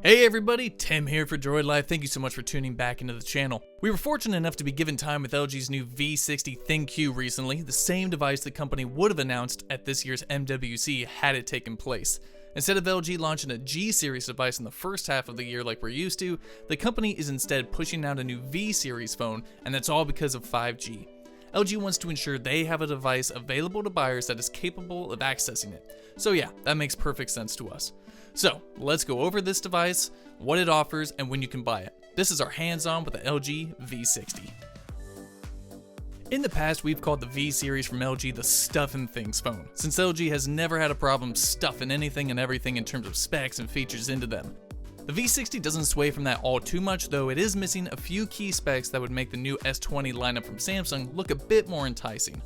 Hey everybody, Tim here for Droid Life. Thank you so much for tuning back into the channel. We were fortunate enough to be given time with LG's new V60 ThinQ recently, the same device the company would have announced at this year's MWC had it taken place. Instead of LG launching a G series device in the first half of the year like we're used to, the company is instead pushing out a new V series phone, and that's all because of 5G. LG wants to ensure they have a device available to buyers that is capable of accessing it. So yeah, that makes perfect sense to us. So let's go over this device, what it offers, and when you can buy it. This is our hands-on with the LG V60. In the past, we've called the V series from LG the stuffing things phone, since LG has never had a problem stuffing anything and everything in terms of specs and features into them. The V60 doesn't sway from that all too much, though it is missing a few key specs that would make the new S20 lineup from Samsung look a bit more enticing.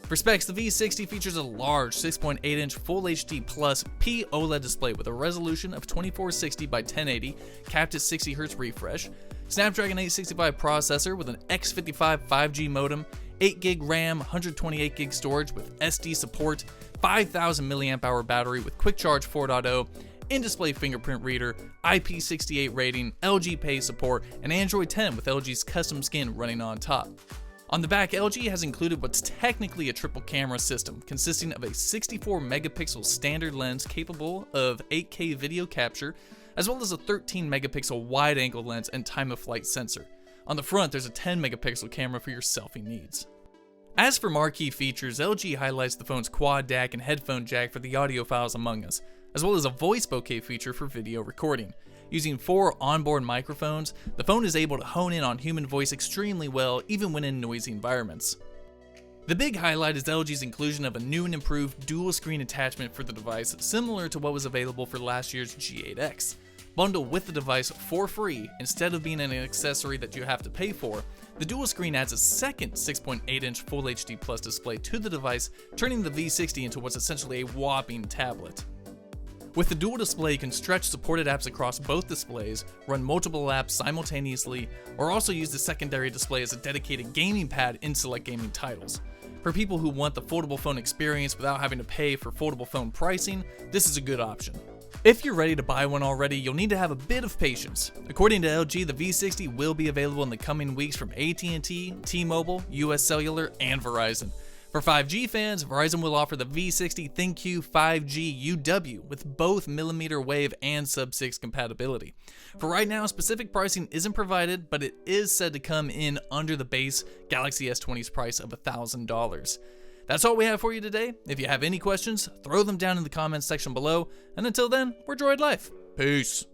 For specs, the V60 features a large 6.8-inch Full HD Plus P OLED display with a resolution of 2460 by 1080, capped at 60Hz refresh, Snapdragon 865 processor with an X55 5G modem, 8GB RAM, 128GB storage with SD support, 5000 mAh battery with Quick Charge 4.0, in-display fingerprint reader, IP68 rating, LG Pay support, and Android 10 with LG's custom skin running on top. On the back, LG has included what's technically a triple camera system, consisting of a 64 megapixel standard lens capable of 8K video capture, as well as a 13 megapixel wide angle lens and time of flight sensor. On the front, there's a 10 megapixel camera for your selfie needs. As for marquee features, LG highlights the phone's quad DAC and headphone jack for the audiophiles among us, as well as a voice bokeh feature for video recording. Using 4 onboard microphones, the phone is able to hone in on human voice extremely well, even when in noisy environments. The big highlight is LG's inclusion of a new and improved dual screen attachment for the device, similar to what was available for last year's G8X. Bundled with the device for free, instead of being an accessory that you have to pay for, the dual screen adds a second 6.8-inch Full HD Plus display to the device, turning the V60 into what's essentially a whopping tablet. With the dual display, you can stretch supported apps across both displays, run multiple apps simultaneously, or also use the secondary display as a dedicated gaming pad in select gaming titles. For people who want the foldable phone experience without having to pay for foldable phone pricing, this is a good option. If you're ready to buy one already, you'll need to have a bit of patience. According to LG, the V60 will be available in the coming weeks from AT&T, T-Mobile, US Cellular, and Verizon. For 5G fans, Verizon will offer the V60 ThinQ 5G UW with both millimeter wave and sub-6 compatibility. For right now, specific pricing isn't provided, but it is said to come in under the base Galaxy S20's price of $1,000. That's all we have for you today. If you have any questions, throw them down in the comments section below, and until then, we're Droid Life. Peace.